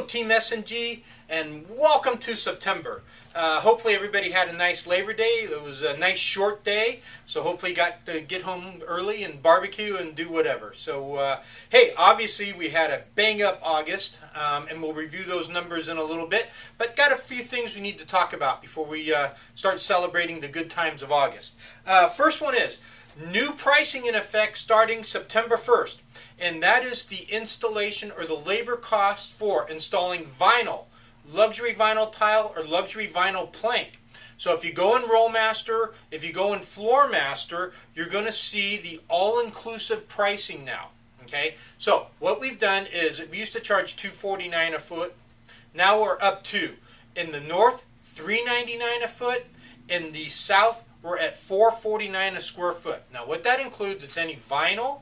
Team S&G, and welcome to September. Hopefully everybody had a nice Labor Day. It was a nice short day, so hopefully you got to get home early and barbecue and do whatever. So, hey, obviously we had a bang-up August, and we'll review those numbers in a little bit, but got a few things we need to talk about before we start celebrating the good times of August. First one is new pricing in effect starting September 1st, and that is the installation or the labor cost for installing vinyl, luxury vinyl tile, or luxury vinyl plank. So if you go in Rollmaster, if you go in Floormaster, you're going to see the all-inclusive pricing now. Okay, so what we've done is we used to charge $249 a foot. Now we're up to, in the north, $399 a foot. In the south, we're at $449 a square foot. Now what that includes is any vinyl,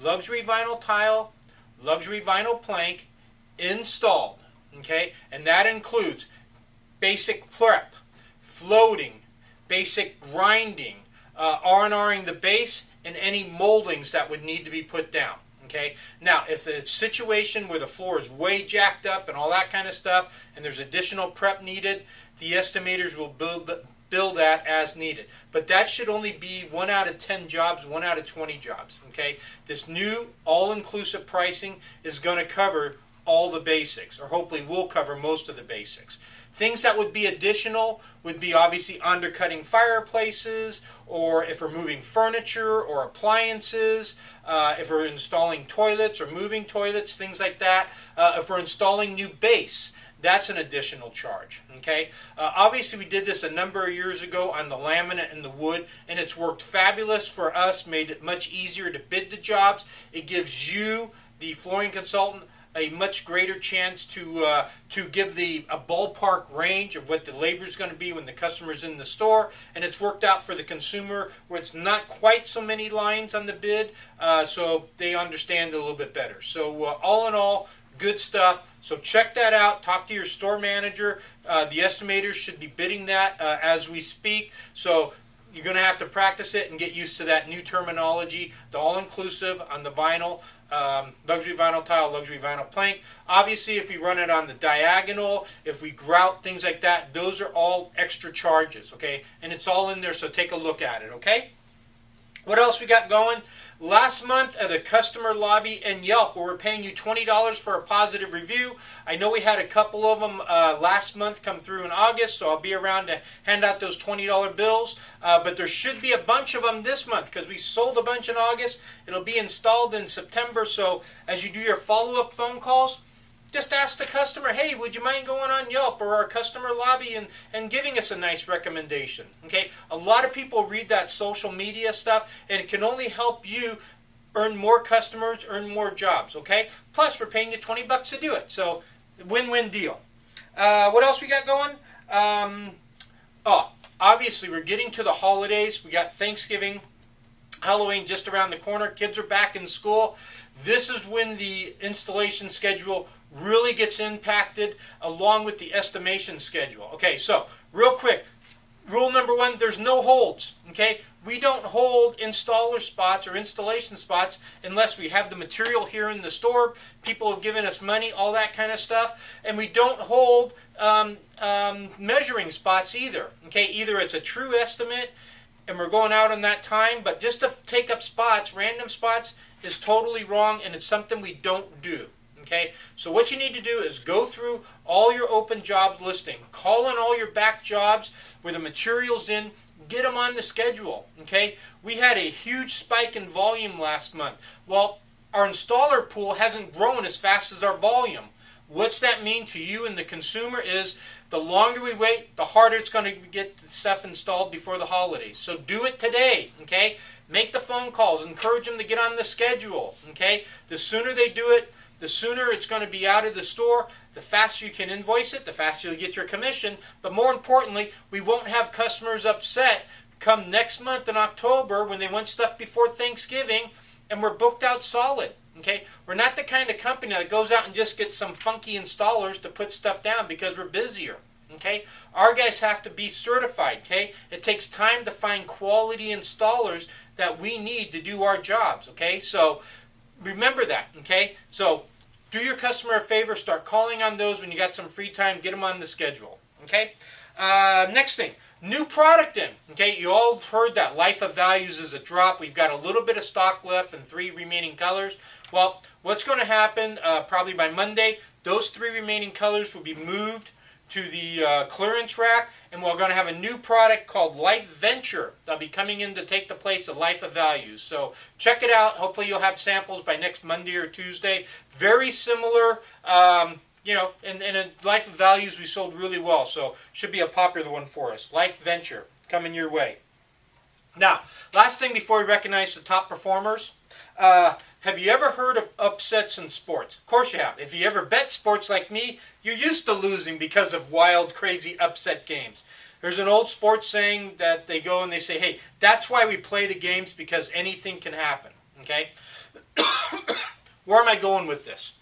luxury vinyl tile, luxury vinyl plank installed. Okay, and that includes basic prep, floating, basic grinding, R&Ring the base, and any moldings that would need to be put down. Okay, now if the situation where the floor is way jacked up and all that kind of stuff, and there's additional prep needed, the estimators will build that as needed. But that should only be 1 out of 10 jobs, 1 out of 20 jobs. Okay, this new all-inclusive pricing is going to cover all the basics, or hopefully will cover most of the basics. Things that would be additional would be obviously undercutting fireplaces, or if we're moving furniture or appliances, if we're installing toilets or moving toilets, things like that. If we're installing new base, that's an additional charge. Okay, obviously we did this a number of years ago on the laminate and the wood, and it's worked fabulous for us, made it much easier to bid the jobs. It gives you, the flooring consultant, a much greater chance to give a ballpark range of what the labor is going to be when the customer's in the store, and it's worked out for the consumer where it's not quite so many lines on the bid, so they understand it a little bit better. So all in all, good stuff. So check that out. Talk to your store manager. The estimators should be bidding that as we speak. So you're going to have to practice it and get used to that new terminology, the all-inclusive on the vinyl, luxury vinyl tile, luxury vinyl plank. Obviously, if we run it on the diagonal, if we grout, things like that, those are all extra charges, okay? And it's all in there, so take a look at it, okay? What else we got going? Last month at the customer lobby and Yelp, where we're paying you $20 for a positive review. I know we had a couple of them last month come through in August, so I'll be around to hand out those $20 bills. But there should be a bunch of them this month because we sold a bunch in August. It'll be installed in September, so as you do your follow-up phone calls, just ask the customer, hey, would you mind going on Yelp or our customer lobby and giving us a nice recommendation? Okay, a lot of people read that social media stuff, and it can only help you earn more customers, earn more jobs, okay? Plus, we're paying you $20 to do it, so win-win deal. What else we got going? Obviously, we're getting to the holidays. We got Thanksgiving, Halloween just around the corner. Kids are back in school. This is when the installation schedule really gets impacted, along with the estimation schedule. Okay, so real quick, rule number 1, there's no holds. Okay, we don't hold installer spots or installation spots unless we have the material here in the store, people have given us money, all that kind of stuff, and we don't hold measuring spots either. Okay, either it's a true estimate and we're going out on that time, but just to take up spots, random spots, is totally wrong, and it's something we don't do. Okay, so what you need to do is go through all your open jobs listing, call in all your back jobs where the material's in, get them on the schedule. Okay, we had a huge spike in volume last month. Well, our installer pool hasn't grown as fast as our volume. What's that mean to you and the consumer is the longer we wait, the harder it's going to get the stuff installed before the holidays. So do it today, okay? Make the phone calls, encourage them to get on the schedule, okay? The sooner they do it, the sooner it's going to be out of the store, the faster you can invoice it, the faster you'll get your commission. But more importantly, we won't have customers upset come next month in October when they want stuff before Thanksgiving and we're booked out solid. Okay, we're not the kind of company that goes out and just gets some funky installers to put stuff down because we're busier. Okay, our guys have to be certified. Okay, it takes time to find quality installers that we need to do our jobs. Okay, so remember that. Okay, so do your customer a favor, start calling on those when you got some free time, get them on the schedule. Okay? Next thing, new product in. Okay, you all heard that Life of Values is a drop. We've got a little bit of stock left in 3 remaining colors. Well, what's going to happen probably by Monday, those 3 remaining colors will be moved to the clearance rack, and we're going to have a new product called Life Venture that'll be coming in to take the place of Life of Values. So check it out. Hopefully you'll have samples by next Monday or Tuesday. Very similar. You know, in Life of Values we sold really well, so should be a popular one for us. Life Venture coming your way. Now, last thing before we recognize the top performers. Have you ever heard of upsets in sports? Of course you have. If you ever bet sports like me, you're used to losing because of wild, crazy upset games. There's an old sports saying that they go and they say, hey, that's why we play the games, because anything can happen. Okay? Where am I going with this?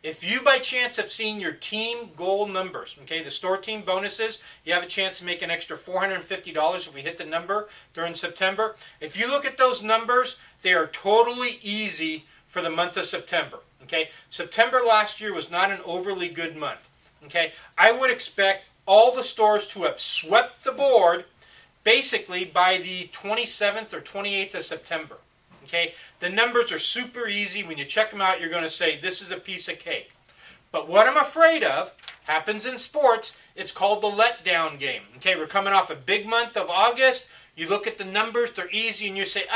If you by chance have seen your team goal numbers, okay, the store team bonuses, you have a chance to make an extra $450 if we hit the number during September. If you look at those numbers, they are totally easy for the month of September. Okay, September last year was not an overly good month. Okay, I would expect all the stores to have swept the board basically by the 27th or 28th of September. Okay, the numbers are super easy. When you check them out, you're going to say, this is a piece of cake. But what I'm afraid of happens in sports. It's called the letdown game. Okay, we're coming off a big month of August. You look at the numbers, they're easy, and you say,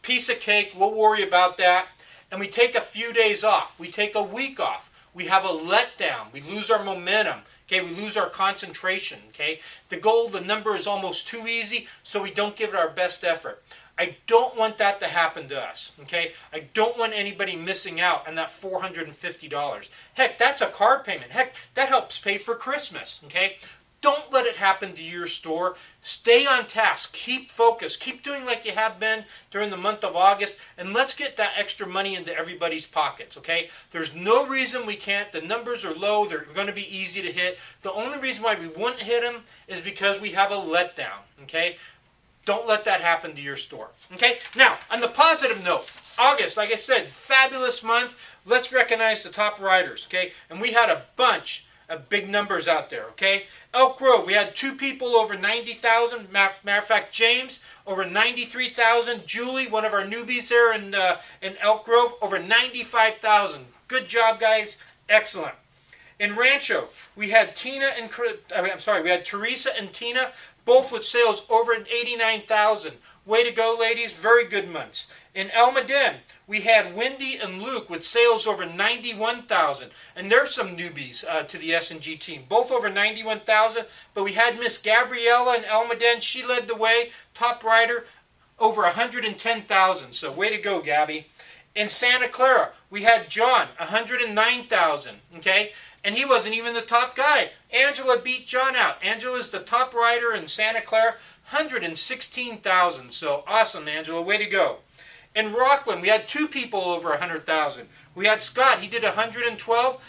piece of cake, we'll worry about that. And we take a few days off. We take a week off. We have a letdown. We lose our momentum. Okay, we lose our concentration. Okay, the number is almost too easy, so we don't give it our best effort. I don't want that to happen to us, okay? I don't want anybody missing out on that $450. Heck, that's a car payment. Heck, that helps pay for Christmas, okay? Don't let it happen to your store. Stay on task. Keep focused. Keep doing like you have been during the month of August, and let's get that extra money into everybody's pockets, okay? There's no reason we can't. The numbers are low. They're going to be easy to hit. The only reason why we wouldn't hit them is because we have a letdown, okay? Don't let that happen to your store. Okay? Now, on the positive note, August, like I said, fabulous month. Let's recognize the top riders. Okay? And we had a bunch of big numbers out there. Okay? Elk Grove, we had 2 people over 90,000. Matter of fact, James, over 93,000. Julie, one of our newbies there in Elk Grove, over 95,000. Good job, guys. Excellent. In Rancho, we had we had Teresa and Tina, both with sales over 89,000. Way to go, ladies. Very good months. In Almaden, we had Wendy and Luke with sales over 91,000. And there's some newbies to the S&G team. Both over 91,000. But we had Miss Gabriella in Almaden. She led the way. Top rider, over 110,000. So way to go, Gabby. In Santa Clara, we had John, 109,000. Okay? And he wasn't even the top guy. Angela beat John out. Angela's the top rider in Santa Clara, 116,000. So awesome, Angela. Way to go. In Rockland, we had 2 people over 100,000. We had Scott. He did 112.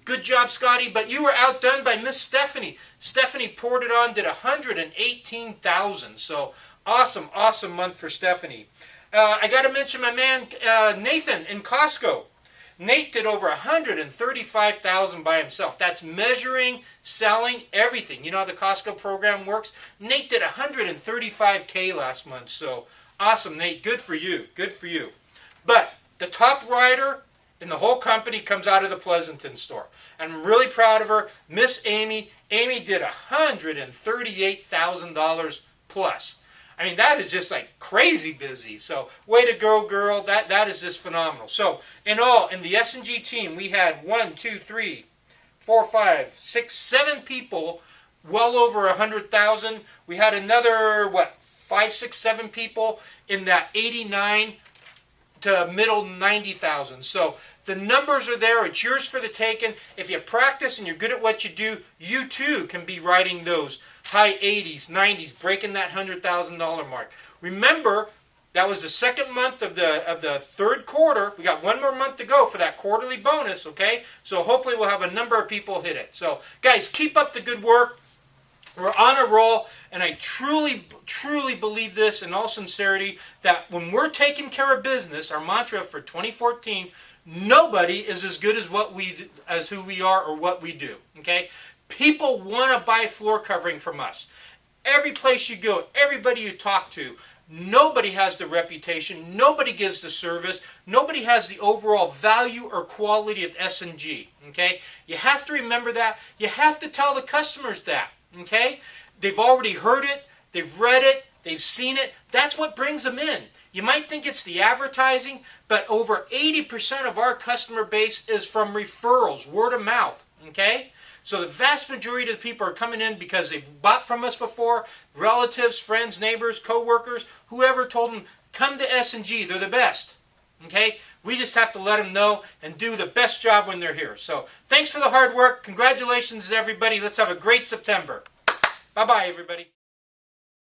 Good job, Scotty. But you were outdone by Miss Stephanie. Stephanie poured it on, did 118,000. So awesome, awesome month for Stephanie. I got to mention my man Nathan in Costco. Nate did over 135,000 by himself. That's measuring, selling, everything. You know how the Costco program works? Nate did 135K last month. So awesome, Nate. Good for you. Good for you. But the top rider in the whole company comes out of the Pleasanton store. I'm really proud of her. Miss Amy. Amy did $138,000 plus. I mean, that is just like crazy busy. So, way to go, girl. That is just phenomenal. So, in all, in the S&G team, we had 1, 2, 3, 4, 5, 6, 7 people well over 100,000. We had another, 5, 6, 7 people in that 89 to middle 90,000. So, the numbers are there. It's yours for the taking. If you practice and you're good at what you do, you too can be riding those high 80s, 90s, breaking that $100,000 mark. Remember, that was the second month of the third quarter. We got one more month to go for that quarterly bonus, okay? So hopefully we'll have a number of people hit it. So, guys, keep up the good work. We're on a roll, and I truly, truly believe this in all sincerity, that when we're taking care of business, our mantra for 2014, Nobody is as good as who we are or what we do. Okay? People want to buy floor covering from us. Every place you go, everybody you talk to, nobody has the reputation, nobody gives the service, nobody has the overall value or quality of S&G. Okay? You have to remember that. You have to tell the customers that. Okay? They've already heard it, they've read it, they've seen it. That's what brings them in. You might think it's the advertising, but over 80% of our customer base is from referrals, word of mouth. Okay? So the vast majority of the people are coming in because they've bought from us before, relatives, friends, neighbors, co-workers, whoever told them, come to S&G, they're the best. Okay? We just have to let them know and do the best job when they're here. So thanks for the hard work. Congratulations everybody. Let's have a great September. Bye-bye everybody.